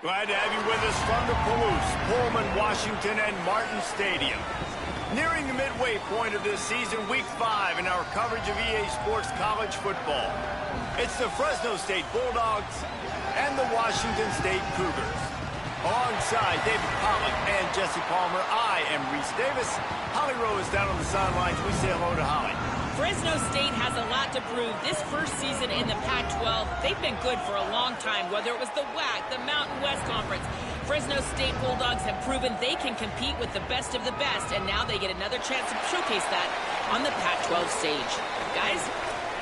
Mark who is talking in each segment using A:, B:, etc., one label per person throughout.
A: Glad to have you with us from the Palouse, Pullman, Washington, and Martin Stadium. Nearing the midway point of this season, Week 5 in our coverage of EA Sports College football. It's the Fresno State Bulldogs and the Washington State Cougars. Alongside David Pollock and Jesse Palmer, I am Reese Davis. Holly Rowe is down on the sidelines. We say hello to Holly.
B: Fresno State has a lot to prove. This first season in the Pac-12, they've been good for a long time, whether it was the WAC, the Mountain West Conference. Fresno State Bulldogs have proven they can compete with the best of the best, and now they get another chance to showcase that on the Pac-12 stage. Guys?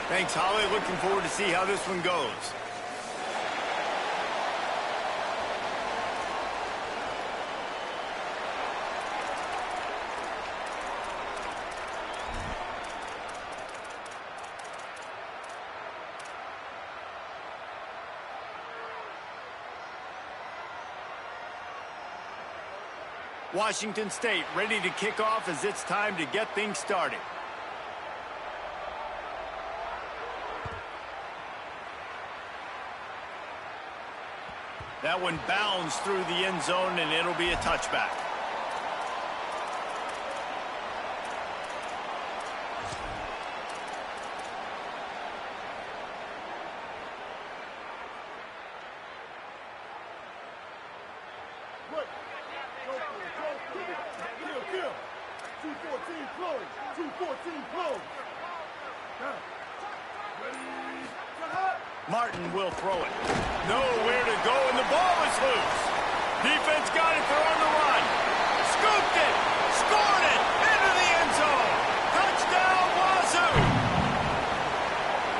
A: Thanks, Holly. Looking forward to see how this one goes. Washington State ready to kick off as it's time to get things started. That one bounds through the end zone, and it'll be a touchback. Martin will throw it. Nowhere to go, and the ball is loose. Defense got it. They're on the run. Scooped it. Scored it. Into the end zone. Touchdown, Wazoo.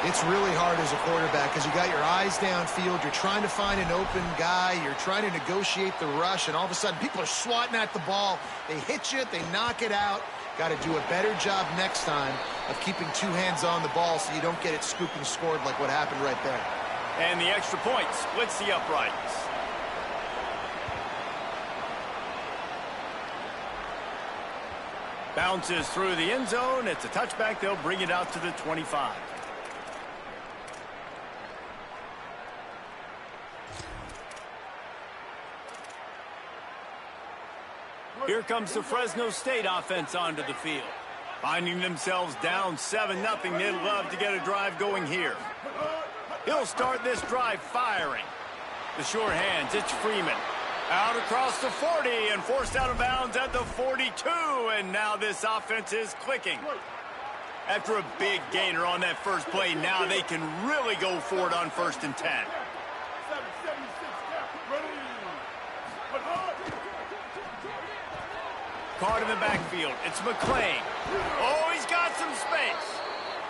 C: It's really hard as a quarterback because you got your eyes downfield. You're trying to find an open guy. You're trying to negotiate the rush, and all of a sudden people are swatting at the ball. They hit you. They knock it out. Got to do a better job next time of keeping two hands on the ball so you don't get it scooped and scored like what happened right there.
A: And the extra point splits the uprights. Bounces through the end zone. It's a touchback. They'll bring it out to the 25. Here comes the Fresno State offense onto the field. Finding themselves down 7-0, they'd love to get a drive going here. He'll start this drive firing. The short hands, it's Freeman. Out across the 40 and forced out of bounds at the 42. And now this offense is clicking. After a big gainer on that first play, now they can really go for it on 1st and 10. Caught in the backfield. It's McClain. Oh, he's got some space.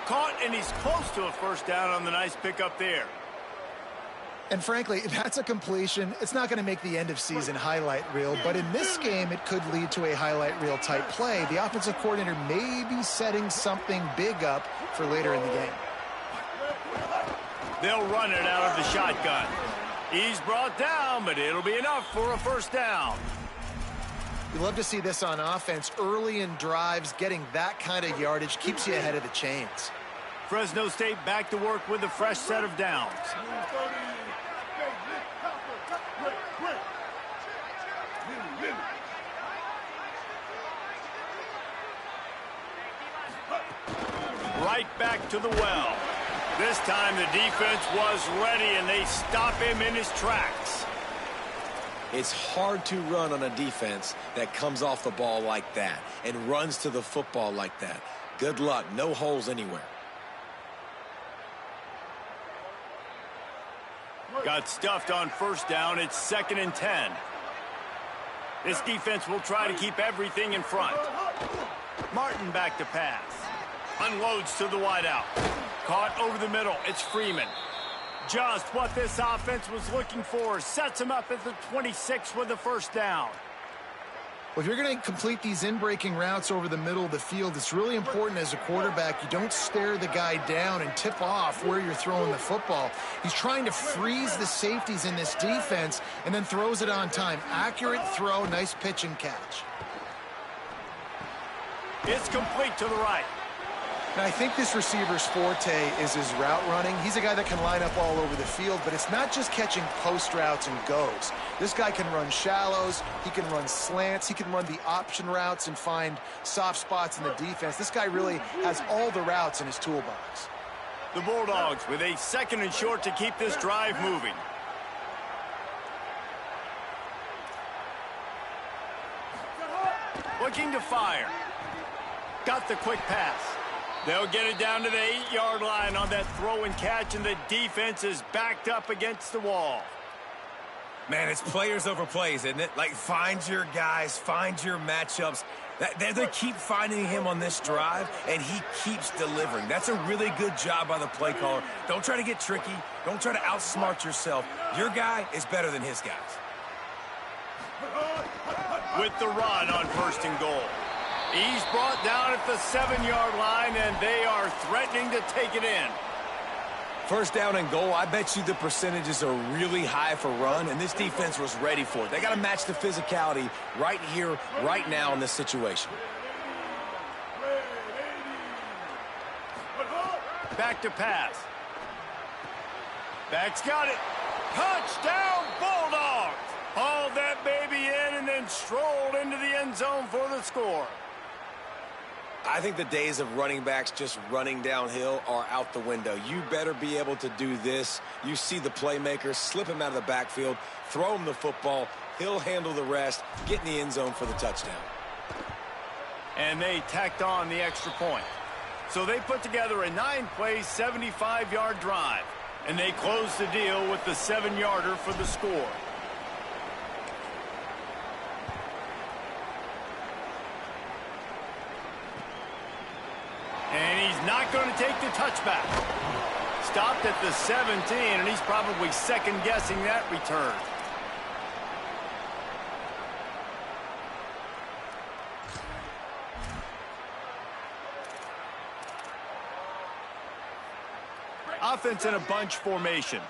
A: Caught, and he's close to a first down on the nice pickup there.
C: And frankly, that's a completion. It's not going to make the end of season highlight reel, but in this game, it could lead to a highlight reel type play. The offensive coordinator may be setting something big up for later in the game.
A: They'll run it out of the shotgun. He's brought down, but it'll be enough for a first down.
C: You love to see this on offense. Early in drives, getting that kind of yardage keeps you ahead of the chains.
A: Fresno State back to work with a fresh set of downs. Right back to the well. This time the defense was ready, and they stop him in his tracks.
D: It's hard to run on a defense that comes off the ball like that and runs to the football like that. Good luck. No holes anywhere.
A: Got stuffed on first down. It's 2nd and 10. This defense will try to keep everything in front. Martin back to pass. Unloads to the wideout. Caught over the middle. It's Freeman. Just what this offense was looking for. Sets him up at the 26 with the first down.
C: Well, if you're going to complete these in-breaking routes over the middle of the field, it's really important as a quarterback you don't stare the guy down and tip off where you're throwing the football. He's trying to freeze the safeties in this defense and then throws it on time. Accurate throw, nice pitch and catch.
A: It's complete to the right.
C: And I think this receiver's forte is his route running. He's a guy that can line up all over the field, but it's not just catching post routes and goes. This guy can run shallows, he can run slants, he can run the option routes and find soft spots in the defense. This guy really has all the routes in his toolbox.
A: The Bulldogs with a 2nd and short to keep this drive moving. Looking to fire. Got the quick pass. They'll get it down to the 8-yard line on that throw and catch, and the defense is backed up against the wall.
D: Man, it's players over plays, isn't it? Like, find your guys, find your matchups. They keep finding him on this drive, and he keeps delivering. That's a really good job by the play caller. Don't try to get tricky. Don't try to outsmart yourself. Your guy is better than his guys.
A: With the run on 1st and goal. He's brought down at the 7-yard line, and they are threatening to take it in.
D: 1st down and goal, I bet you the percentages are really high for run, and this defense was ready for it. They got to match the physicality right here, right now in this situation.
A: Back to pass. Back's got it. Touchdown, Bulldogs! Hauled that baby in and then strolled into the end zone for the score.
D: I think the days of running backs just running downhill are out the window. You better be able to do this. You see the playmaker, slip him out of the backfield, throw him the football, he'll handle the rest, get in the end zone for the touchdown.
A: And they tacked on the extra point. So they put together a 9-play, 75-yard drive. And they close the deal with the 7-yarder for the score. And he's not going to take the touchback. Stopped at the 17, and he's probably second-guessing that return. Offense in a bunch formation.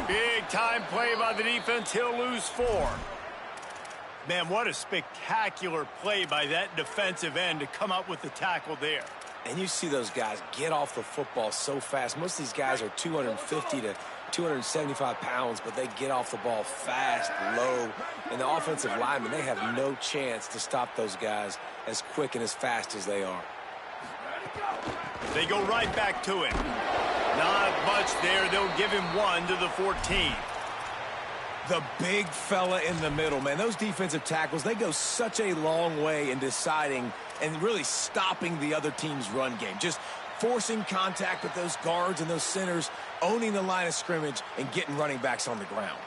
A: Big time play by the defense. He'll lose 4. Man, what a spectacular play by that defensive end to come up with the tackle there.
D: And you see those guys get off the football so fast. Most of these guys are 250 to 275 pounds, but they get off the ball fast, low. And the offensive linemen, they have no chance to stop those guys as quick and as fast as they are.
A: They go right back to him. Not much there. They'll give him 1 to the 14.
D: The big fella in the middle, man. Those defensive tackles, they go such a long way in deciding and really stopping the other team's run game. Just forcing contact with those guards and those centers, owning the line of scrimmage, and getting running backs on the ground.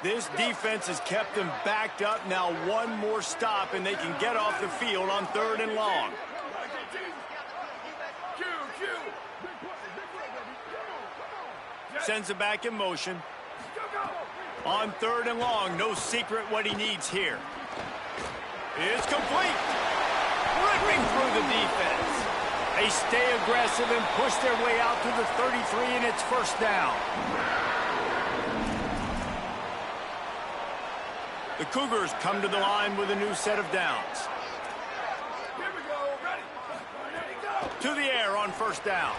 A: This defense has kept them backed up. Now 1 more stop, and they can get off the field on 3rd and long. Sends it back in motion. On 3rd and long, no secret what he needs here. It's complete. Ripping through the defense. They stay aggressive and push their way out to the 33, and it's 1st down. The Cougars come to the line with a new set of downs. To the air on 1st down.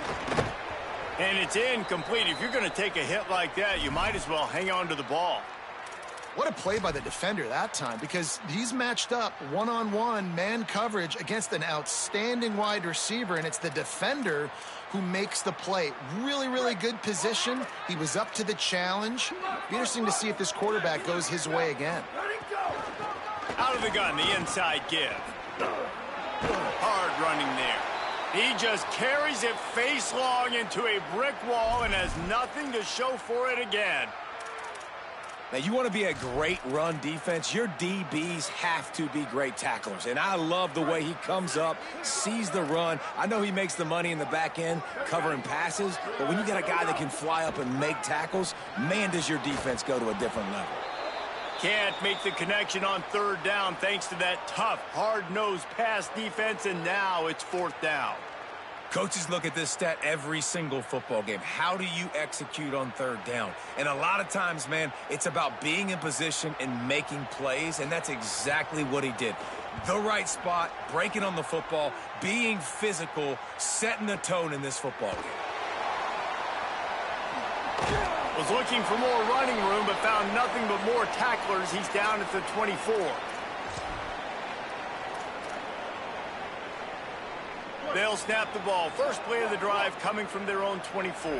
A: And it's incomplete. If you're going to take a hit like that, you might as well hang on to the ball.
C: What a play by the defender that time, because he's matched up one-on-one man coverage against an outstanding wide receiver, and it's the defender who makes the play. Really, really good position. He was up to the challenge. Be interesting to see if this quarterback goes his way again.
A: Out of the gun, the inside give. Hard running there. He just carries it face long into a brick wall and has nothing to show for it again.
D: Now, you want to be a great run defense, your DBs have to be great tacklers. And I love the way he comes up, sees the run. I know he makes the money in the back end covering passes, but when you got a guy that can fly up and make tackles, man, does your defense go to a different level.
A: Can't make the connection on 3rd down thanks to that tough, hard-nosed pass defense, and now it's 4th down.
D: Coaches look at this stat every single football game. How do you execute on third down? And a lot of times, man, it's about being in position and making plays, and that's exactly what he did. The right spot, breaking on the football, being physical, setting the tone in this football game.
A: Was looking for more running room, but found nothing but more tacklers. He's down at the 24. They'll snap the ball. First play of the drive coming from their own 24.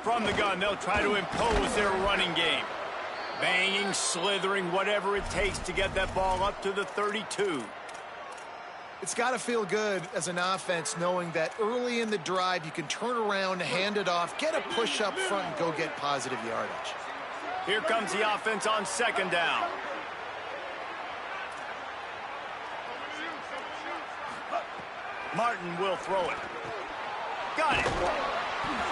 A: From the gun, they'll try to impose their running game. Banging, slithering, whatever it takes to get that ball up to the 32.
C: It's got to feel good as an offense knowing that early in the drive you can turn around, hand it off, get a push up front, and go get positive yardage.
A: Here comes the offense on second down. Martin will throw it. Got it.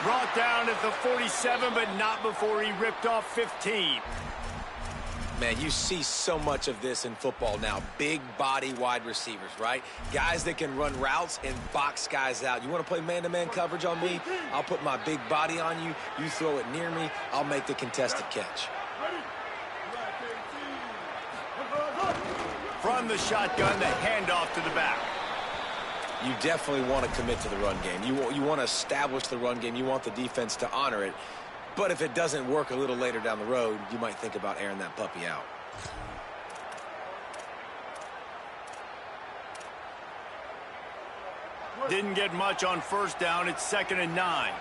A: Brought down at the 47, but not before he ripped off 15.
D: Man, you see so much of this in football now. Big body wide receivers, right? Guys that can run routes and box guys out. You want to play man-to-man coverage on me? I'll put my big body on you. You throw it near me, I'll make the contested catch.
A: From the shotgun, the handoff to the back.
D: You definitely want to commit to the run game. You want to establish the run game. You want the defense to honor it. But if it doesn't work a little later down the road, you might think about airing that puppy out.
A: Didn't get much on first down. It's 2nd and 9.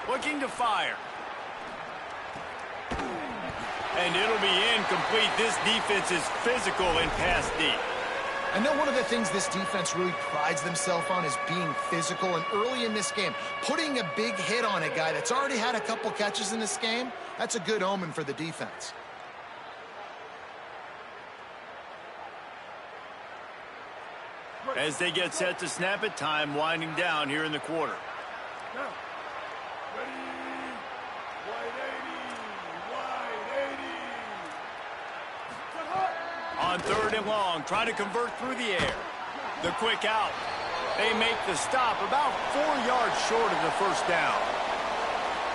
A: Looking to fire. And it'll be incomplete. This defense is physical and pass deep.
C: I know one of the things this defense really prides themselves on is being physical, and early in this game, putting a big hit on a guy that's already had a couple catches in this game, that's a good omen for the defense.
A: As they get set to snap it, time winding down here in the quarter. On 3rd and long, trying to convert through the air. The quick out. They make the stop about 4 yards short of the first down.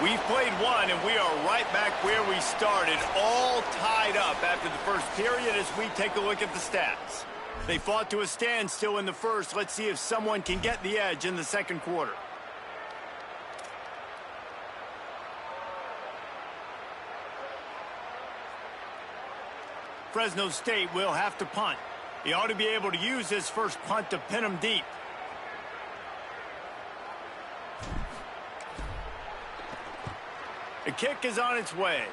A: We've played one, and we are right back where we started, all tied up after the first period as we take a look at the stats. They fought to a standstill in the first. Let's see if someone can get the edge in the second quarter. Fresno State will have to punt. He ought to be able to use his first punt to pin him deep. The kick is on its way.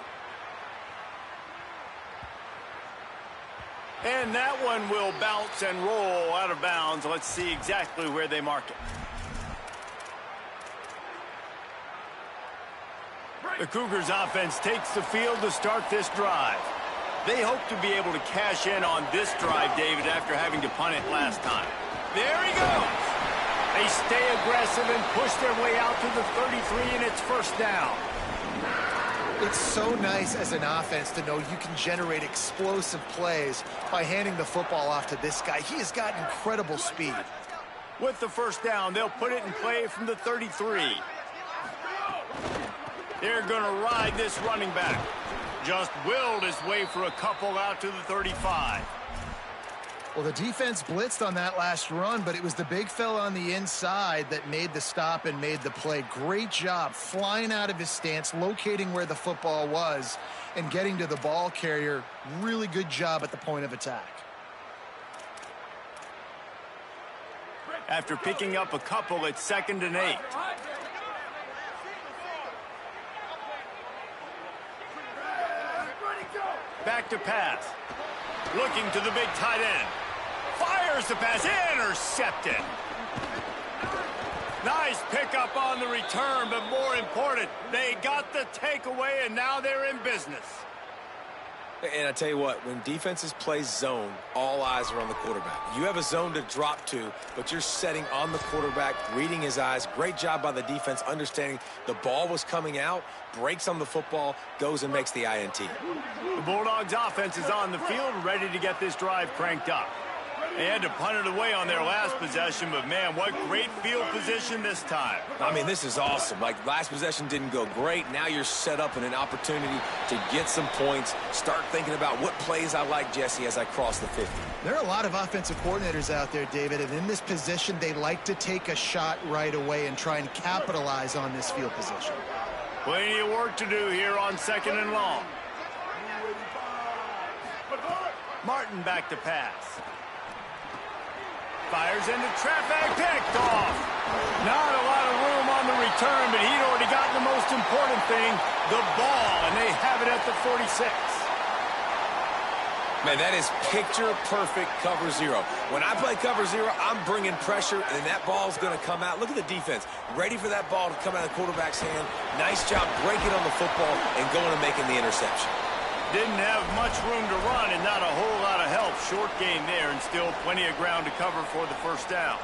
A: And that one will bounce and roll out of bounds. Let's see exactly where they mark it. The Cougars offense takes the field to start this drive. They hope to be able to cash in on this drive, David, after having to punt it last time. There he goes. They stay aggressive and push their way out to the 33, and it's first down.
C: It's so nice as an offense to know you can generate explosive plays by handing the football off to this guy. He has got incredible speed.
A: With the first down, they'll put it in play from the 33. They're going to ride this running back. Just willed his way for a couple out to the 35.
C: Well, the defense blitzed on that last run, but it was the big fella on the inside that made the stop and made the play. Great job flying out of his stance, locating where the football was, and getting to the ball carrier. Really good job at the point of attack.
A: After picking up a couple, it's 2nd and 8. Back to pass. Looking to the big tight end. Fires the pass. Intercepted. Nice pickup on the return, but more important, they got the takeaway, and now they're in business.
D: And I tell you what, when defenses play zone, all eyes are on the quarterback. You have a zone to drop to, but you're setting on the quarterback, reading his eyes. Great job by the defense, understanding the ball was coming out, breaks on the football, goes and makes the INT.
A: The Bulldogs offense is on the field, ready to get this drive cranked up. They had to punt it away on their last possession, but man, what great field position this time.
D: I mean, this is awesome. Like, last possession didn't go great. Now you're set up in an opportunity to get some points. Start thinking about what plays I like, Jesse, as I cross the 50.
C: There are a lot of offensive coordinators out there, David, and in this position, they like to take a shot right away and try and capitalize on this field position.
A: Plenty of work to do here on 2nd and long. Martin back to pass. Fires into traffic, picked off. Not a lot of room on the return, but he'd already gotten the most important thing, the ball, and they have it at the 46.
D: Man, that is picture-perfect cover zero. When I play cover zero, I'm bringing pressure, and that ball's going to come out. Look at the defense. Ready for that ball to come out of the quarterback's hand. Nice job breaking on the football and going and making the interception.
A: Didn't have much room to run and not a whole lot of help. Short gain there and still plenty of ground to cover for the first down.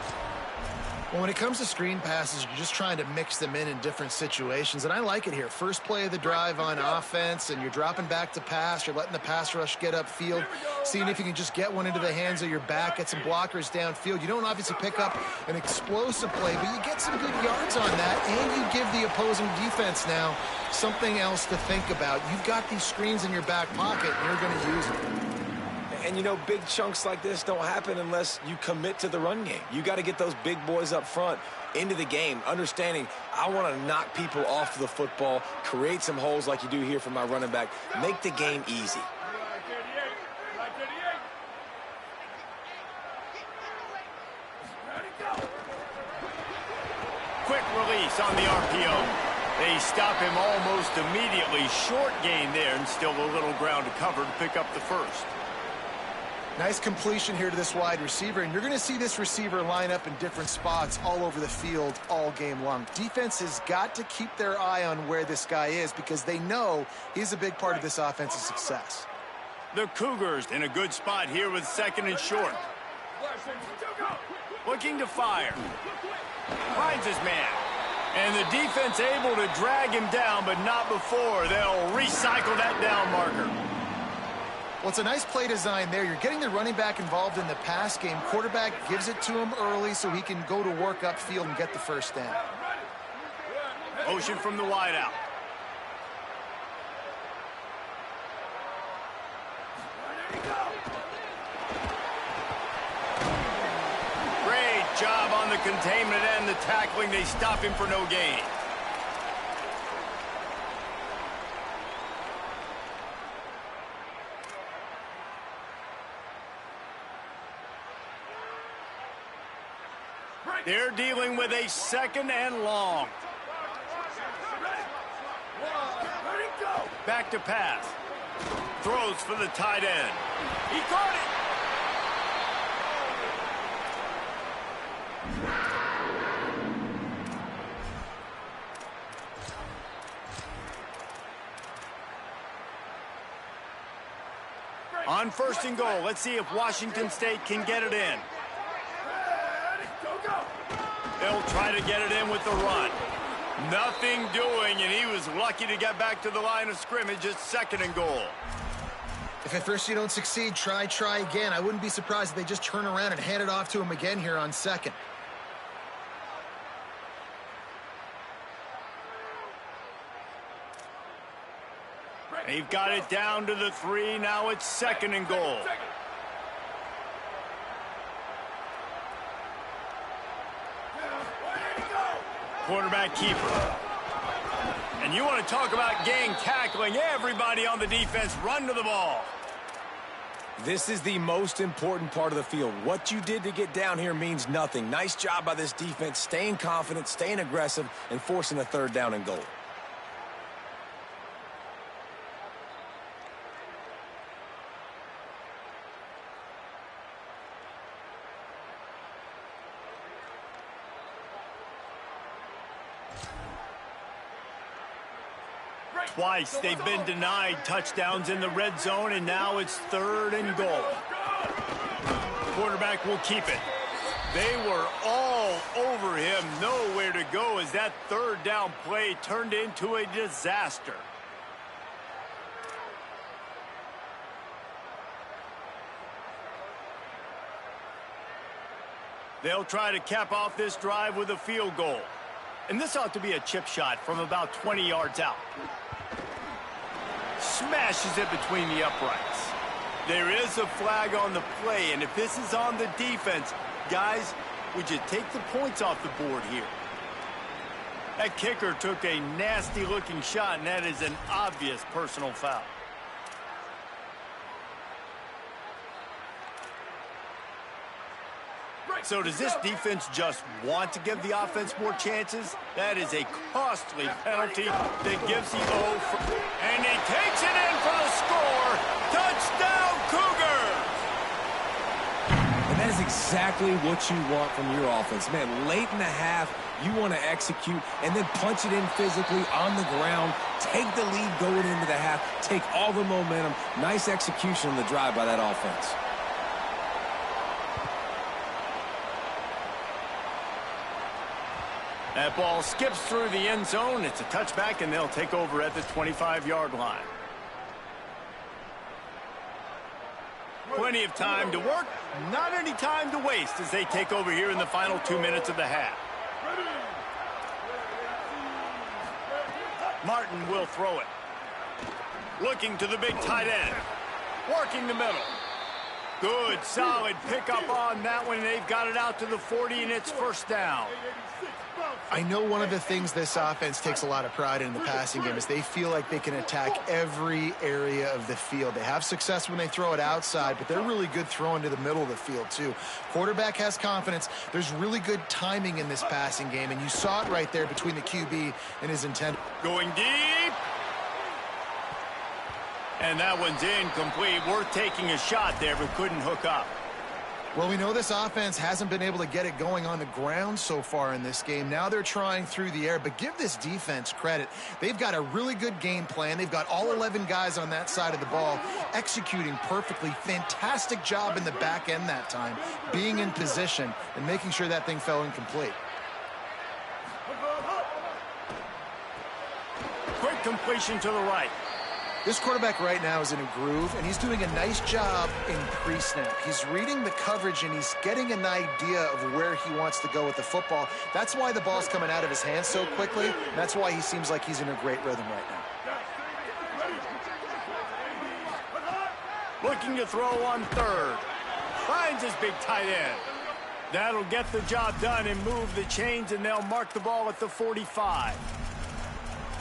C: Well, when it comes to screen passes, you're just trying to mix them in different situations, and I like it here. First play of the drive on offense, and you're dropping back to pass. You're letting the pass rush get upfield, seeing if you can just get one into the hands of your back, get some blockers downfield. You don't obviously pick up an explosive play, but you get some good yards on that, and you give the opposing defense now something else to think about. You've got these screens in your back pocket, and you're going to use them.
D: And, you know, big chunks like this don't happen unless you commit to the run game. You got to get those big boys up front into the game, understanding I want to knock people off the football, create some holes like you do here for my running back, make the game easy.
A: Quick release on the RPO. They stop him almost immediately. Short gain there and still a little ground to cover to pick up the first.
C: Nice completion here to this wide receiver, and you're going to see this receiver line up in different spots all over the field all game long. Defense has got to keep their eye on where this guy is because they know he's a big part of this offensive success.
A: The Cougars in a good spot here with 2nd and short. Looking to fire. Finds his man. And the defense able to drag him down, but not before. They'll recycle that down marker.
C: Well, it's a nice play design there. You're getting the running back involved in the pass game. Quarterback gives it to him early so he can go to work upfield and get the first down.
A: Motion from the wideout. Great job on the containment and the tackling. They stop him for no gain. They're dealing with a 2nd and long. Back to pass. Throws for the tight end. He caught it. On 1st and goal, let's see if Washington State can get it in. They'll try to get it in with the run. Nothing doing, and he was lucky to get back to the line of scrimmage at 2nd and goal.
C: If at first you don't succeed, try again. I wouldn't be surprised if they just turn around and hand it off to him again here on 2nd.
A: They've got it down to the 3. Now it's 2nd and goal. Quarterback keeper. And you want to talk about gang tackling. Everybody on the defense run to the ball.
D: This is the most important part of the field. What you did to get down here means nothing. Nice job by this defense, staying confident, staying aggressive, and forcing a 3rd down and goal.
A: Twice they've been denied touchdowns in the red zone, and now it's 3rd and goal. Quarterback will keep it. They were all over him, nowhere to go as that 3rd down play turned into a disaster. They'll try to cap off this drive with a field goal. And this ought to be a chip shot from about 20 yards out. Smashes it between the uprights. There is a flag on the play, and if this is on the defense, guys, would you take the points off the board here? That kicker took a nasty-looking shot, and that is an obvious personal foul. So does this defense just want to give the offense more chances? That is a costly penalty that gives the O for... And he takes it in for the score. Touchdown, Cougars!
D: And that is exactly what you want from your offense. Man, late in the half, you want to execute and then punch it in physically on the ground, take the lead going into the half, take all the momentum. Nice execution on the drive by that offense.
A: That ball skips through the end zone. It's a touchback, and they'll take over at the 25-yard line. Plenty of time to work, not any time to waste as they take over here in the final 2 minutes of the half. Martin will throw it. Looking to the big tight end. Working the middle. Good, solid pickup on that one. They've got it out to the 40, and it's 1st down.
C: I know one of the things this offense takes a lot of pride in the passing game is they feel like they can attack every area of the field. They have success when they throw it outside, but they're really good throwing to the middle of the field too. Quarterback has confidence. There's really good timing in this passing game, and you saw it right there between the QB and his intent.
A: Going deep. And that one's incomplete. Worth taking a shot there, but couldn't hook up.
C: Well, we know this offense hasn't been able to get it going on the ground so far in this game. Now they're trying through the air, but give this defense credit. They've got a really good game plan. They've got all 11 guys on that side of the ball executing perfectly. Fantastic job in the back end that time, being in position and making sure that thing fell incomplete.
A: Quick completion to the right.
C: This quarterback right now is in a groove, and he's doing a nice job in pre-snap. He's reading the coverage, and he's getting an idea of where he wants to go with the football. That's why the ball's coming out of his hands so quickly. That's why he seems like he's in a great rhythm right
A: now. Looking to throw on 3rd. Finds his big tight end. That'll get the job done and move the chains, and they'll mark the ball at the 45.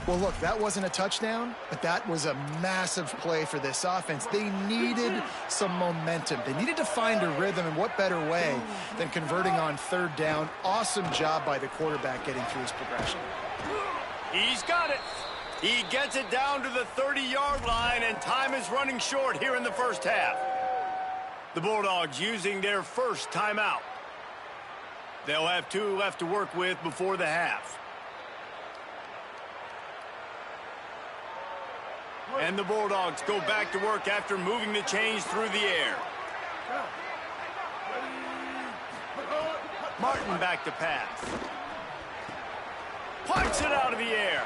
C: Well, look, that wasn't a touchdown, but that was a massive play for this offense. They needed some momentum. They needed to find a rhythm, and what better way than converting on 3rd down. Awesome job by the quarterback getting through his progression.
A: He's got it. He gets it down to the 30-yard line, and time is running short here in the 1st half. The Bulldogs using their 1st timeout. They'll have 2 left to work with before the half. And the Bulldogs go back to work after moving the chains through the air. Martin back to pass. Punts it out of the air.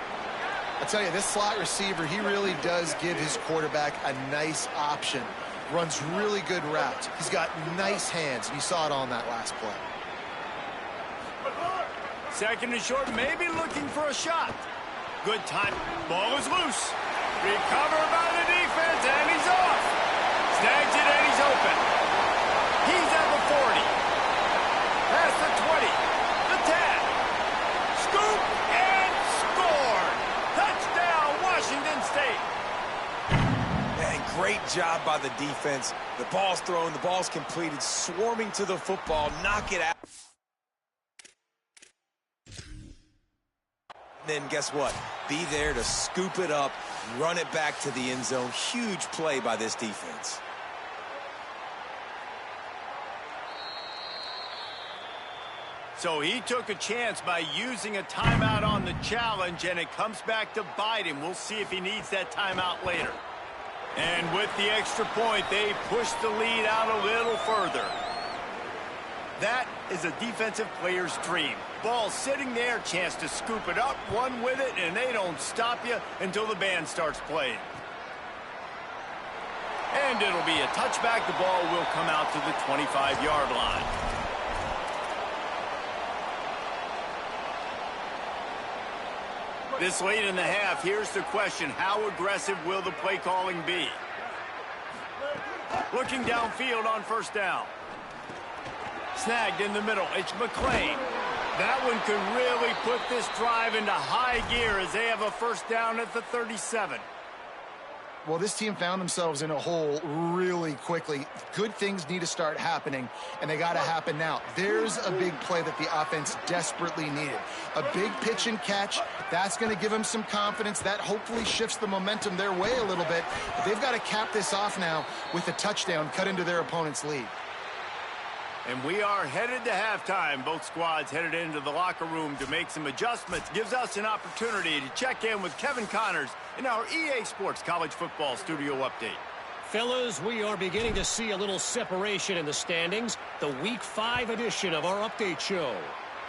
C: I tell you, this slot receiver, he really does give his quarterback a nice option. Runs really good routes. He's got nice hands, and you saw it on that last play.
A: 2nd and short, maybe looking for a shot. Good time. Ball is loose. Recovered by the defense, and he's off. Snags it, and he's open. He's at the 40. Past the 20. The 10. Scoop and score. Touchdown, Washington State.
D: Man, great job by the defense. The ball's thrown, the ball's completed, swarming to the football, knock it out. Then guess what? Be there to scoop it up, run it back to the end zone. Huge play by this defense.
A: So he took a chance by using a timeout on the challenge, and it comes back to bite him. We'll see if he needs that timeout later. And with the extra point, they push the lead out a little further. That is a defensive player's dream. Ball sitting there, chance to scoop it up, run with it, and they don't stop you until the band starts playing. And it'll be a touchback. The ball will come out to the 25-yard line. This late in the half, here's the question: how aggressive will the play calling be? Looking downfield on first down. Snagged in the middle. It's McClain. That one could really put this drive into high gear as they have a first down at the 37.
C: Well, this team found themselves in a hole really quickly. Good things need to start happening, and they got to happen now. There's a big play that the offense desperately needed. A big pitch and catch. That's going to give them some confidence. That hopefully shifts the momentum their way a little bit. But they've got to cap this off now with a touchdown cut into their opponent's lead.
A: And we are headed to halftime. Both squads headed into the locker room to make some adjustments. Gives us an opportunity to check in with Kevin Connors in our EA Sports College Football Studio Update.
E: Fellas, we are beginning to see a little separation in the standings. The Week 5 edition of our update show.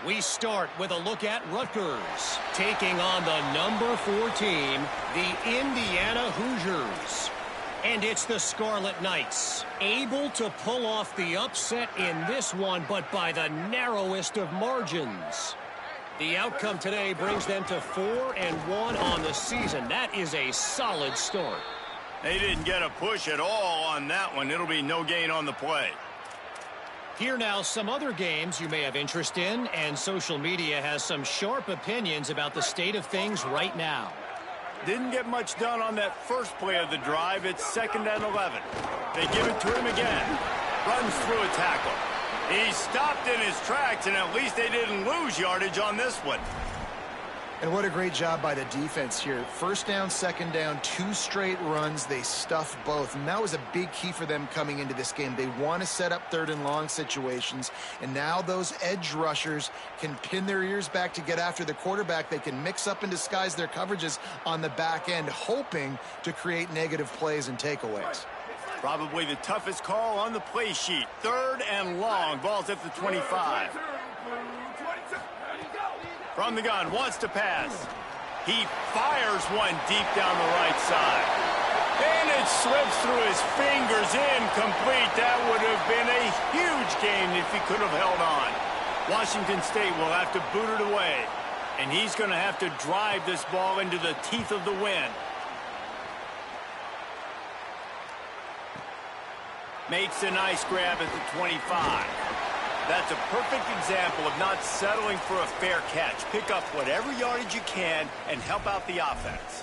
E: We start with a look at Rutgers, taking on the number 4 team, the Indiana Hoosiers. And it's the Scarlet Knights, able to pull off the upset in this one, but by the narrowest of margins. The outcome today brings them to 4-1 on the season. That is a solid start.
A: They didn't get a push at all on that one. It'll be no gain on the play.
E: Here now, some other games you may have interest in, and social media has some sharp opinions about the state of things right now.
A: Didn't get much done on that first play of the drive. It's 2nd and 11. They give it to him again. Runs through a tackle. He stopped in his tracks, and at least they didn't lose yardage on this one.
C: And what a great job by the defense here. First down, second down, 2 straight runs. They stuffed both. And that was a big key for them coming into this game. They want to set up 3rd and long situations. And now those edge rushers can pin their ears back to get after the quarterback. They can mix up and disguise their coverages on the back end, hoping to create negative plays and takeaways.
A: Probably the toughest call on the play sheet. 3rd and long. Ball's at the 25. From the gun, wants to pass. He fires one deep down the right side. And it slips through his fingers, incomplete. That would have been a huge gain if he could have held on. Washington State will have to boot it away. And he's going to have to drive this ball into the teeth of the wind. Makes a nice grab at the 25. That's a perfect example of not settling for a fair catch. Pick up whatever yardage you can and help out the offense.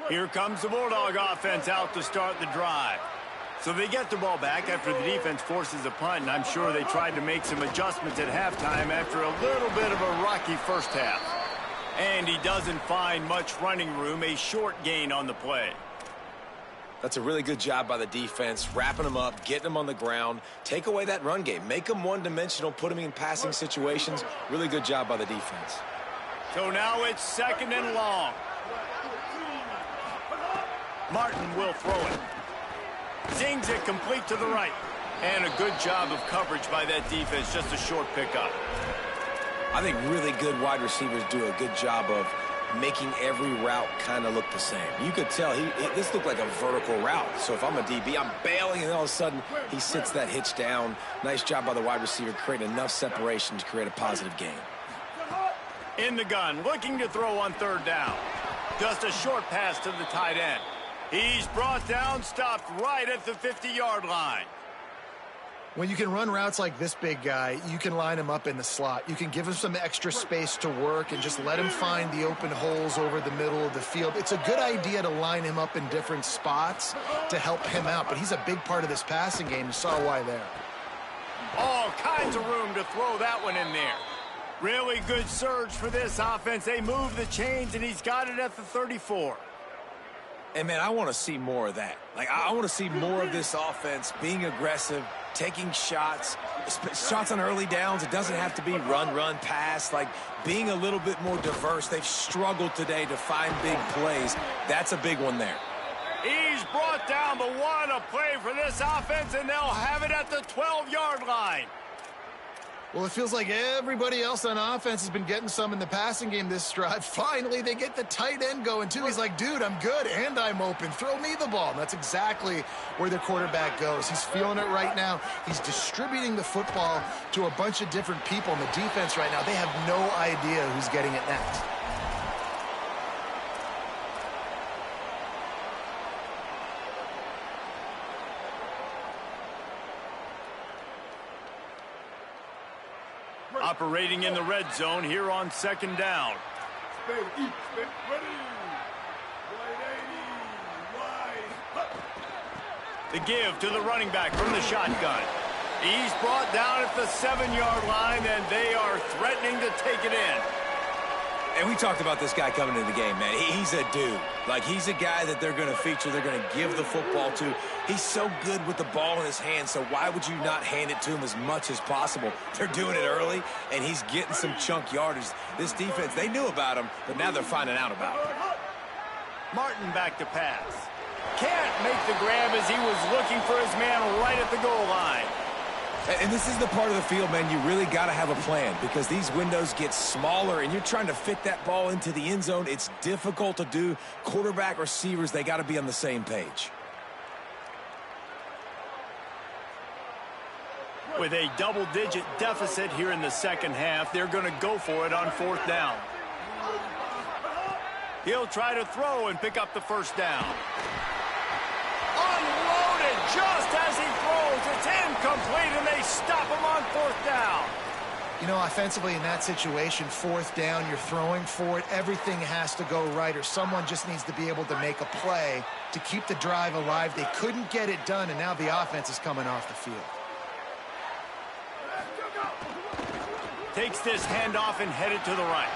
A: Here comes the Bulldog offense out to start the drive. So they get the ball back after the defense forces a punt, and I'm sure they tried to make some adjustments at halftime after a little bit of a rocky first half. And he doesn't find much running room, a short gain on the play.
D: That's a really good job by the defense, wrapping them up, getting them on the ground, take away that run game, make them one-dimensional, put them in passing situations. Really good job by the defense.
A: So now it's 2nd and long. Martin will throw it. Zings it complete to the right. And a good job of coverage by that defense, just a short pickup.
D: I think really good wide receivers do a good job of making every route kind of look the same. You could tell this looked like a vertical route. So if I'm a DB, I'm bailing, and all of a sudden he sits that hitch down. Nice job by the wide receiver, creating enough separation to create a positive gain.
A: In the gun, looking to throw on 3rd down. Just a short pass to the tight end. He's brought down, stopped right at the 50-yard line.
C: When you can run routes like this big guy, you can line him up in the slot. You can give him some extra space to work and just let him find the open holes over the middle of the field. It's a good idea to line him up in different spots to help him out, but he's a big part of this passing game. You saw why there.
A: All kinds of room to throw that one in there. Really good surge for this offense. They move the chains, and he's got it at the 34.
D: And, man, I want to see more of that. Like, I want to see more of this offense being aggressive, taking shots on early downs. It doesn't have to be run, pass. Like, being a little bit more diverse. They've struggled today to find big plays. That's a big one there.
A: He's brought down, but what a play for this offense, and they'll have it at the 12-yard line.
C: Well, it feels like everybody else on offense has been getting some in the passing game this drive. Finally, they get the tight end going, too. He's like, dude, I'm good, and I'm open. Throw me the ball. And that's exactly where the quarterback goes. He's feeling it right now. He's distributing the football to a bunch of different people. And the defense right now, they have no idea who's getting it next.
A: Operating in the red zone here on second down. The give to the running back from the shotgun. He's brought down at the 7-yard line, and they are threatening to take it in.
D: And we talked about this guy coming into the game, man. He's a dude. Like, he's a guy that they're going to feature, they're going to give the football to. He's so good with the ball in his hand, so why would you not hand it to him as much as possible? They're doing it early, and he's getting some chunk yardage. This defense, they knew about him, but now they're finding out about him.
A: Martin back to pass. Can't make the grab as he was looking for his man right at the goal line.
D: And this is the part of the field, man, you really got to have a plan because these windows get smaller and you're trying to fit that ball into the end zone. It's difficult to do. Quarterback, receivers, they got to be on the same page.
A: With a double-digit deficit here in the second half, they're going to go for it on fourth down. He'll try to throw and pick up the first down. Unloaded just as he throws. It's incomplete, and they stop him on fourth down.
C: You know, offensively in that situation, fourth down, you're throwing for it. Everything has to go right, or someone just needs to be able to make a play to keep the drive alive. They couldn't get it done, and now the offense is coming off the field.
A: Takes this handoff and headed to the right.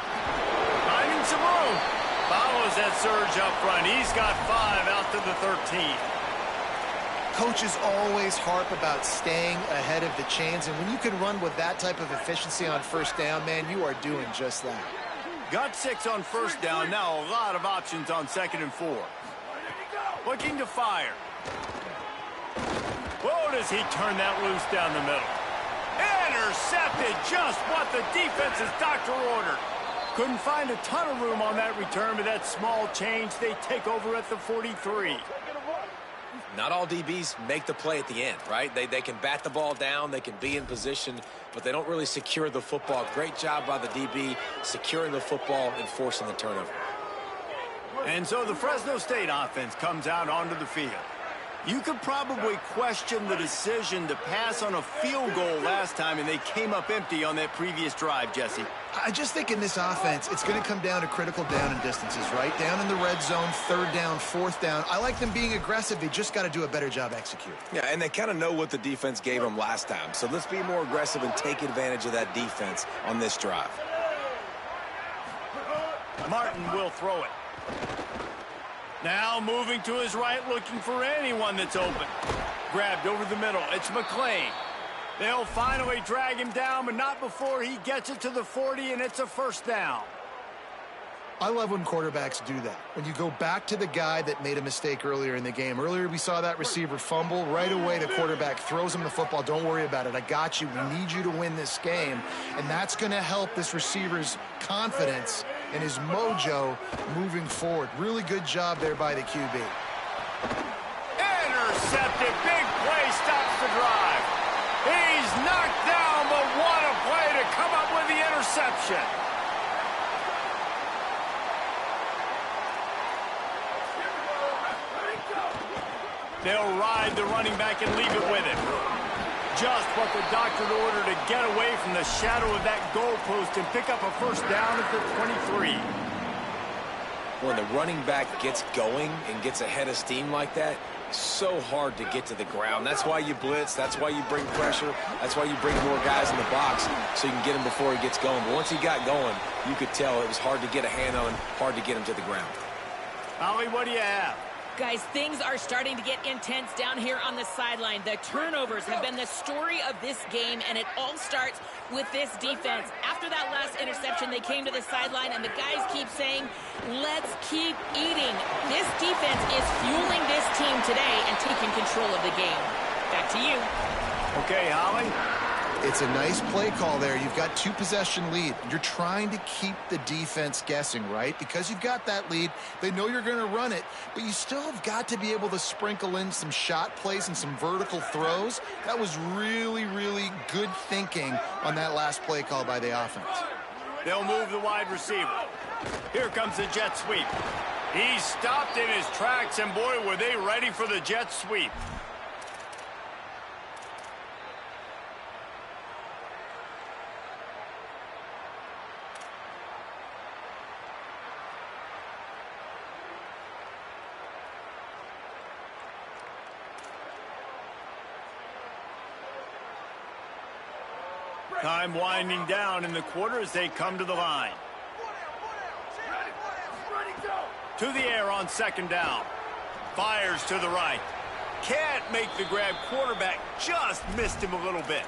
A: Finding some room. Follows that surge up front. He's got 5 out to the 13.
C: Coaches always harp about staying ahead of the chains, and when you can run with that type of efficiency on first down, man, you are doing just that.
A: Got 6 on first down. Now a lot of options on second and 4. Looking to fire. Whoa, does he turn that loose down the middle. Intercepted, just what the defense's doctor ordered. Couldn't find a ton of room on that return, but that small change, they take over at the 43.
D: Not all DBs make the play at the end, right? They can bat the ball down, they can be in position, but they don't really secure the football. Great job by the DB securing the football and forcing the turnover.
A: And so the Fresno State offense comes out onto the field. You could probably question the decision to pass on a field goal last time, and they came up empty on that previous drive, Jesse.
C: I just think in this offense, it's going to come down to critical down and distances, right? Down in the red zone, third down, fourth down. I like them being aggressive. They just got to do a better job executing.
D: Yeah, and they kind of know what the defense gave them last time. So let's be more aggressive and take advantage of that defense on this drive.
A: Martin will throw it. Now moving to his right, looking for anyone that's open. Grabbed over the middle. It's McClain. They'll finally drag him down, but not before he gets it to the 40, and it's a first down.
C: I love when quarterbacks do that. When you go back to the guy that made a mistake earlier in the game. Earlier we saw that receiver fumble. Right away the quarterback throws him the football. Don't worry about it. I got you. We need you to win this game. And that's going to help this receiver's confidence and his mojo moving forward. Really good job there by the QB.
A: Intercepted. Big play stops the drive. He's knocked down, but what a play to come up with the interception. They'll ride the running back and leave it with him. Just what the doctor ordered to get away from the shadow of that goalpost and pick up a first down at the 23.
D: When the running back gets going and gets ahead of steam like that, it's so hard to get to the ground. That's why you blitz. That's why you bring pressure. That's why you bring more guys in the box so you can get him before he gets going. But once he got going, you could tell it was hard to get a hand on him, hard to get him to the ground.
A: Ollie, what do you have?
B: Guys, things are starting to get intense down here on the sideline. The turnovers have been the story of this game, and it all starts with this defense. After that last interception, they came to the sideline, and the guys keep saying, let's keep eating. This defense is fueling this team today and taking control of the game. Back to you.
A: Okay, Holly.
C: It's a nice play call there. You've got 2-possession lead. You're trying to keep the defense guessing, right? Because you've got that lead, they know you're going to run it, but you still have got to be able to sprinkle in some shot plays and some vertical throws. That was really, really good thinking on that last play call by the offense.
A: They'll move the wide receiver. Here comes the jet sweep. He stopped in his tracks, and boy, were they ready for the jet sweep. Time winding down in the quarter as they come to the line. To the air on second down. Fires to the right. Can't make the grab. Quarterback just missed him a little bit.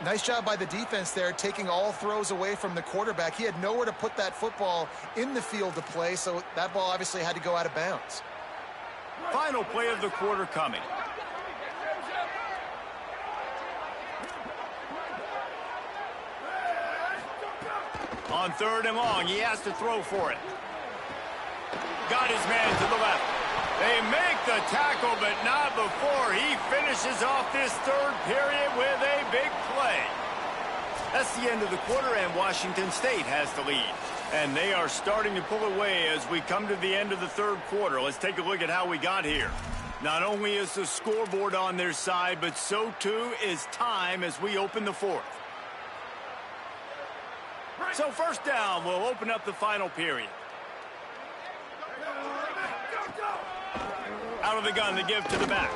C: Nice job by the defense there, taking all throws away from the quarterback. He had nowhere to put that football in the field to play, so that ball obviously had to go out of bounds.
A: Final play of the quarter coming. On third and long, he has to throw for it. Got his man to the left. They make the tackle, but not before he finishes off this third period with a big play. That's the end of the quarter, and Washington State has the lead. And they are starting to pull away as we come to the end of the third quarter. Let's take a look at how we got here. Not only is the scoreboard on their side, but so too is time as we open the fourth. So first down, we'll open up the final period. Out of the gun to give to the back.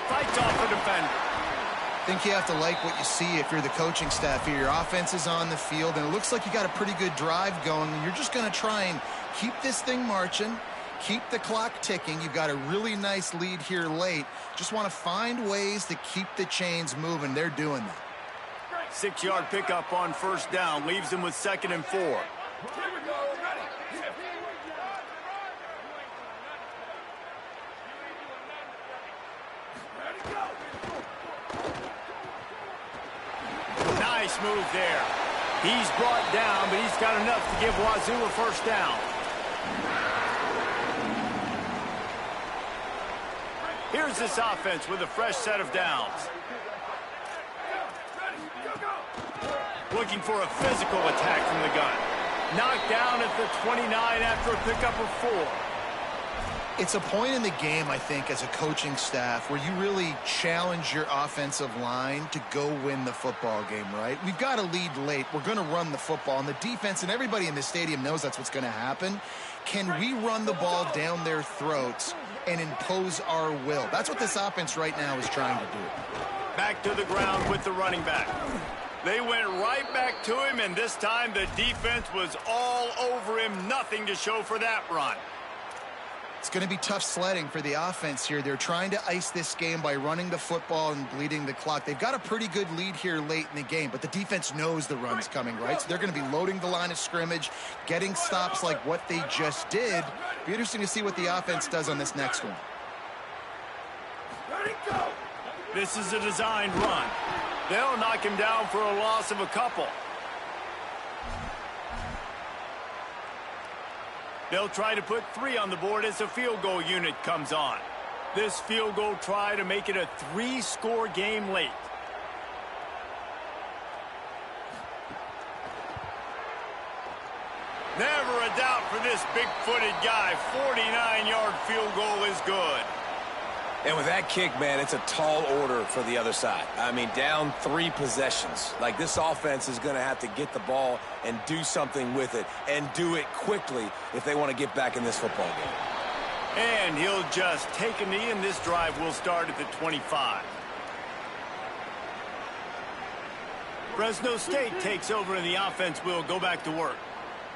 A: Fights off the defender.
C: I think you have to like what you see if you're the coaching staff here. Your offense is on the field, and it looks like you got a pretty good drive going. You're just going to try and keep this thing marching, keep the clock ticking. You've got a really nice lead here late. Just want to find ways to keep the chains moving. They're doing that.
A: 6-yard pickup on first down. Leaves him with 2nd and 4. Nice move there. He's brought down, but he's got enough to give Wazoo a first down. Here's this offense with a fresh set of downs. Looking for a physical attack from the gun. Knocked down at the 29 after a pickup of 4.
C: It's a point in the game, I think, as a coaching staff where you really challenge your offensive line to go win the football game, right? We've got a lead late. We're going to run the football, and the defense and everybody in the stadium knows that's what's going to happen. Can we run the ball down their throats and impose our will? That's what this offense right now is trying to do.
A: Back to the ground with the running back. They went right back to him, and this time the defense was all over him. Nothing to show for that run.
C: It's going to be tough sledding for the offense here. They're trying to ice this game by running the football and bleeding the clock. They've got a pretty good lead here late in the game, but the defense knows the run's coming, right? So they're going to be loading the line of scrimmage, getting stops like what they just did. Be interesting to see what the offense does on this next one.
A: This is a designed run. They'll knock him down for a loss of a couple. They'll try to put 3 on the board as the field goal unit comes on. This field goal try to make it a 3-score game late. Never a doubt for this big-footed guy. 49-yard field goal is good.
D: And with that kick, man, it's a tall order for the other side. I mean, down 3 possessions. Like, this offense is going to have to get the ball and do something with it, and do it quickly if they want to get back in this football game.
A: And he'll just take a knee, and this drive will start at the 25. Fresno State takes over, and the offense will go back to work.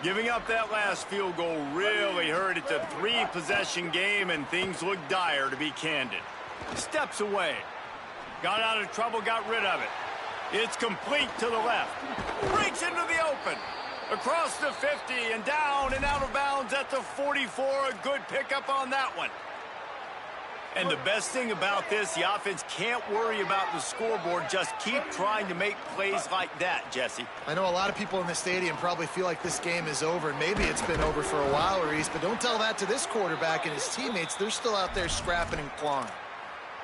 A: Giving up that last field goal really hurt. It's a 3-possession game, and things look dire, to be candid. Steps away. Got out of trouble, got rid of it. It's complete to the left. Breaks into the open. Across the 50 and down and out of bounds at the 44. A good pickup on that one. And the best thing about this, the offense can't worry about the scoreboard. Just keep trying to make plays like that, Jesse.
C: I know a lot of people in the stadium probably feel like this game is over, and maybe it's been over for a while, Reese, but don't tell that to this quarterback and his teammates. They're still out there scrapping and clawing.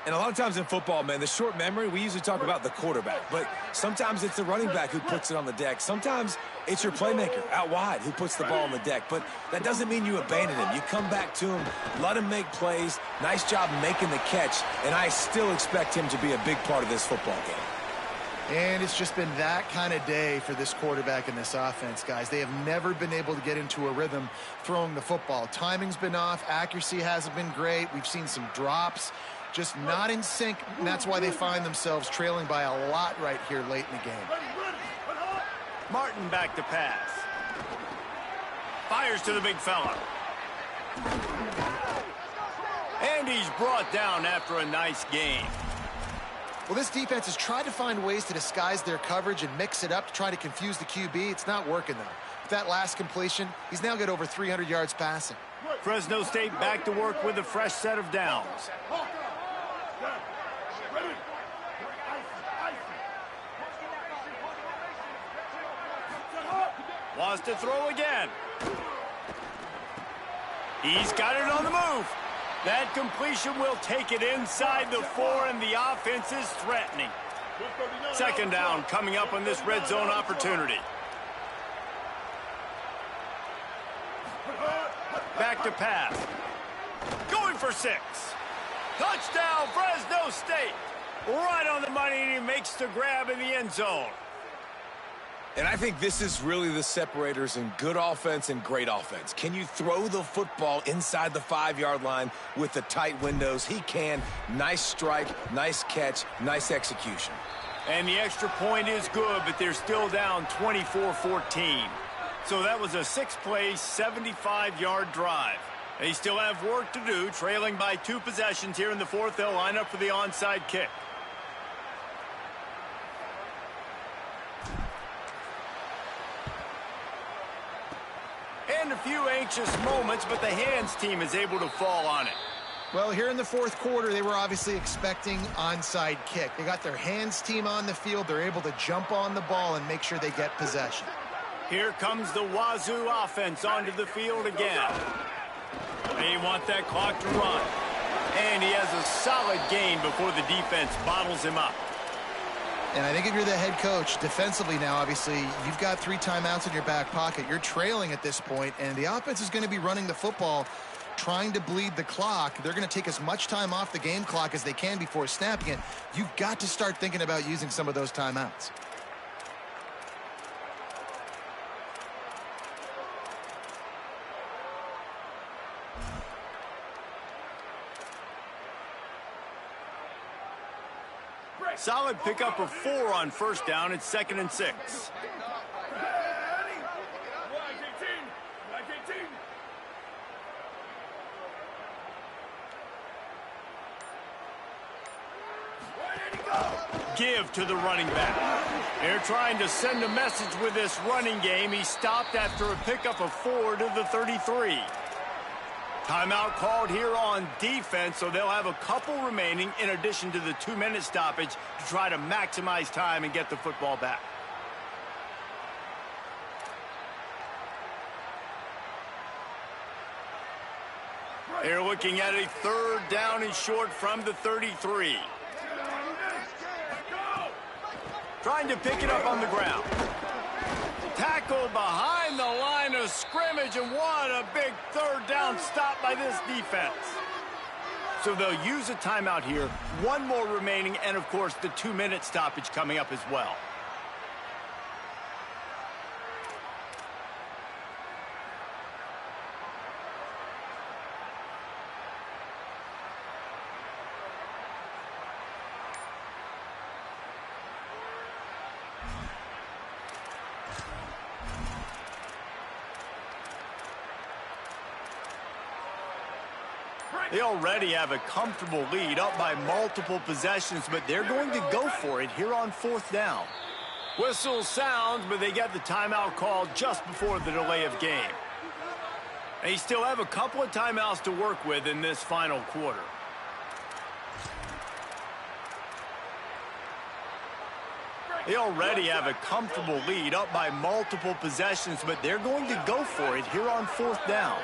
D: And a lot of times in football, man, the short memory, we usually talk about the quarterback. But sometimes it's the running back who puts it on the deck. Sometimes it's your playmaker out wide who puts the ball on the deck. But that doesn't mean you abandon him. You come back to him, let him make plays. Nice job making the catch. And I still expect him to be a big part of this football game.
C: And it's just been that kind of day for this quarterback and this offense, guys. They have never been able to get into a rhythm throwing the football. Timing's been off. Accuracy hasn't been great. We've seen some drops. Just not in sync, and that's why they find themselves trailing by a lot right here late in the game.
A: Martin back to pass. Fires to the big fella. And he's brought down after a nice game.
C: Well, this defense has tried to find ways to disguise their coverage and mix it up to try to confuse the QB. It's not working, though. With that last completion, he's now got over 300 yards passing.
A: Fresno State back to work with a fresh set of downs. Wants to throw again. He's got it on the move. That completion will take it inside the 4, and the offense is threatening. Second down coming up on this red zone opportunity. Back to pass. Going for 6. Touchdown, Fresno State. Right on the money, and he makes the grab in the end zone.
D: And I think this is really the separators in good offense and great offense. Can you throw the football inside the 5-yard line with the tight windows? He can. Nice strike, nice catch, nice execution.
A: And the extra point is good, but they're still down 24-14. So that was a 6-play, 75-yard drive. They still have work to do, trailing by 2 possessions here in the 4th. They'll line up for the onside kick. And a few anxious moments, but the hands team is able to fall on it.
C: Well, here in the 4th quarter, they were obviously expecting onside kick. They got their hands team on the field. They're able to jump on the ball and make sure they get possession.
A: Here comes the Wazoo offense onto the field again. They want that clock to run. And he has a solid gain before the defense bottles him up.
C: And I think if you're the head coach, defensively now, obviously, you've got 3 timeouts in your back pocket. You're trailing at this point, and the offense is going to be running the football, trying to bleed the clock. They're going to take as much time off the game clock as they can before snapping it. You've got to start thinking about using some of those timeouts.
A: Solid pickup of 4 on first down. It's 2nd and 6. Give to the running back. They're trying to send a message with this running game. He stopped after a pickup of 4 to the 33. Timeout called here on defense, so they'll have a couple remaining in addition to the 2-minute stoppage to try to maximize time and get the football back. They're looking at a 3rd down and short from the 33. Trying to pick it up on the ground. Tackled behind the line of scrimmage, and what a big 3rd down stop by this defense. So they'll use a timeout here. 1 more remaining, and of course the 2-minute stoppage coming up as well. They already have a comfortable lead, up by multiple possessions, but they're going to go for it here on 4th down. Whistle sounds, but they get the timeout called just before the delay of game. They still have a couple of timeouts to work with in this final quarter. They already have a comfortable lead, up by multiple possessions, but they're going to go for it here on 4th down.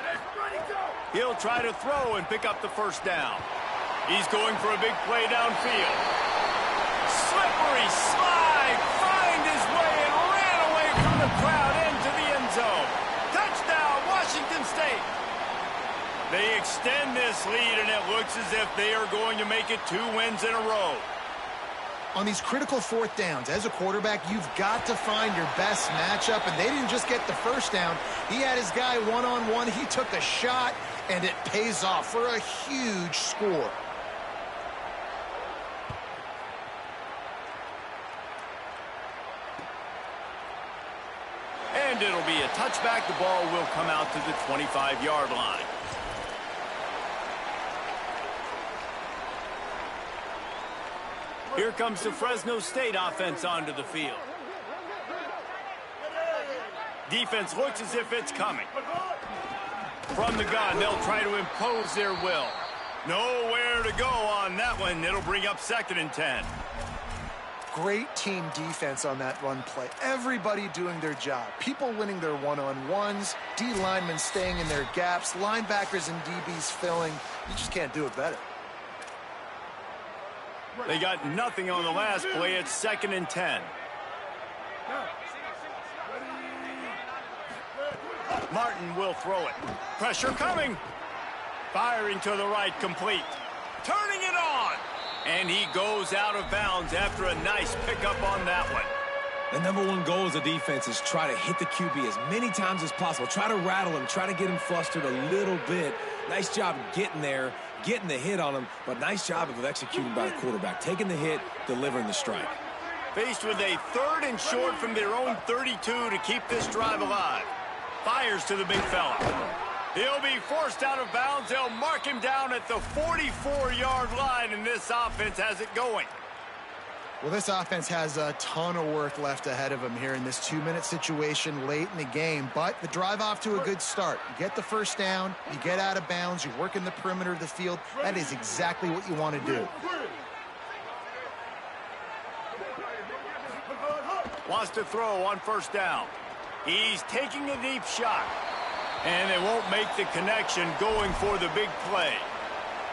A: He'll try to throw and pick up the first down. He's going for a big play downfield. Slippery slide, find his way and ran away from the crowd into the end zone. Touchdown, Washington State. They extend this lead, and it looks as if they are going to make it 2 wins in a row.
C: On these critical 4th downs, as a quarterback, you've got to find your best matchup, and they didn't just get the first down. He had his guy one-on-one. He took a shot, and it pays off for a huge score.
A: And it'll be a touchback. The ball will come out to the 25-yard line. Here comes the Fresno State offense onto the field. Defense looks as if it's coming. From the gun, they'll try to impose their will. Nowhere to go on that one. It'll bring up 2nd and 10.
C: Great team defense on that run play. Everybody doing their job. People winning their one-on-ones, D linemen staying in their gaps, linebackers and DBs filling. You just can't do it better.
A: They got nothing on the last play. It's 2nd and 10. Martin will throw it. Pressure coming. Firing to the right, complete. Turning it on. And he goes out of bounds after a nice pickup on that one.
D: The #1 goal as a defense is try to hit the QB as many times as possible. Try to rattle him. Try to get him flustered a little bit. Nice job getting there, getting the hit on him, but nice job of executing by the quarterback. Taking the hit, delivering the strike.
A: Faced with a 3rd and short from their own 32 to keep this drive alive. Fires to the big fella. He'll be forced out of bounds. They'll mark him down at the 44-yard line, and this offense has it going.
C: Well, this offense has a ton of work left ahead of them here in this 2-minute situation late in the game, but the drive off to a good start. You get the first down, you get out of bounds, you work in the perimeter of the field. That is exactly what you want to do.
A: Wants to throw on first down. He's taking a deep shot, and they won't make the connection going for the big play.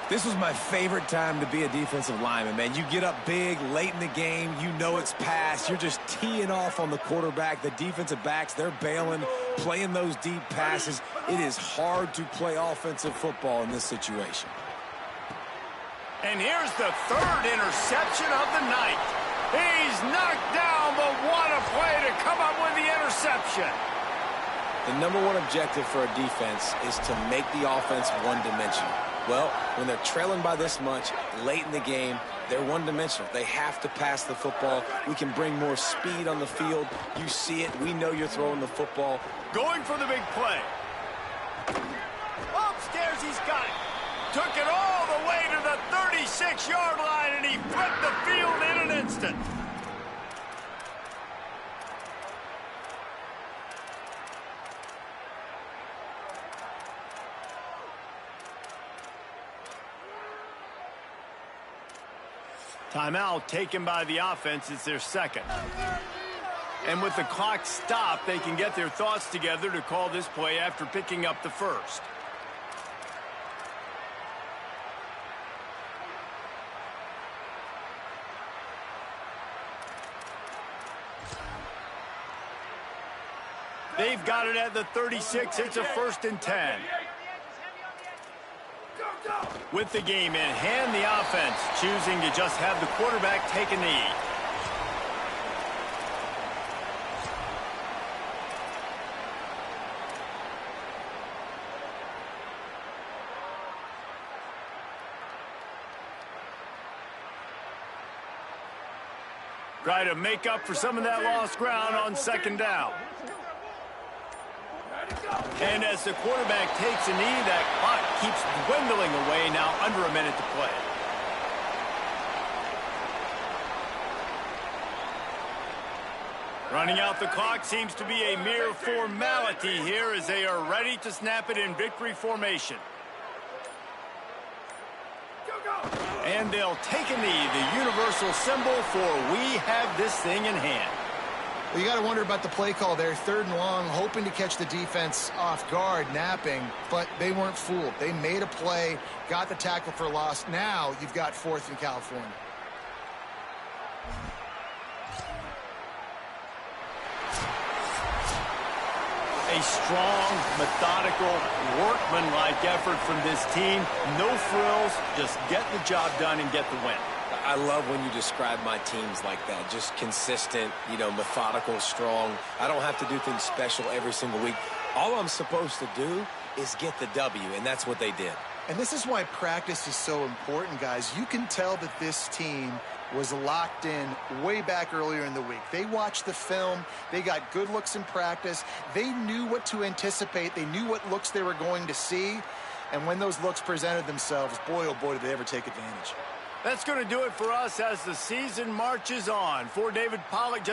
D: This was my favorite time to be a defensive lineman, man. You get up big late in the game. You know it's past. You're just teeing off on the quarterback. The defensive backs, they're bailing, playing those deep passes. It is hard to play offensive football in this situation.
A: And here's the 3rd interception of the night. He's knocked down, but what a play to come up with the interception.
D: The #1 objective for a defense is to make the offense one-dimensional. Well, when they're trailing by this much late in the game, they're one-dimensional. They have to pass the football. We can bring more speed on the field. You see it. We know you're throwing the football.
A: Going for the big play. Upstairs, he's got it. Took it all the way to the 36-yard line, and he flipped the field in an instant. Timeout taken by the offense. It's their 2nd. And with the clock stopped, they can get their thoughts together to call this play after picking up the first. They've got it at the 36. It's a 1st and 10. With the game in hand, the offense choosing to just have the quarterback take a knee. Try to make up for some of that lost ground on 2nd down. And as the quarterback takes a knee, that clock keeps dwindling away now, under a minute to play. Running out the clock seems to be a mere formality here as they are ready to snap it in victory formation. And they'll take a knee, the universal symbol for we have this thing in hand.
C: Well, you got to wonder about the play call there. 3rd and long, hoping to catch the defense off guard, napping, but they weren't fooled. They made a play, got the tackle for loss. Now you've got 4th in California.
A: A strong, methodical, workmanlike effort from this team. No frills, just get the job done and get the win.
D: I love when you describe my teams like that. Just consistent, methodical, strong. I don't have to do things special every single week. All I'm supposed to do is get the W, and that's what they did.
C: And this is why practice is so important, guys. You can tell that this team was locked in way back earlier in the week. They watched the film. They got good looks in practice. They knew what to anticipate. They knew what looks they were going to see. And when those looks presented themselves, boy, oh boy, did they ever take advantage.
A: That's going to do it for us as the season marches on. For David Pollack,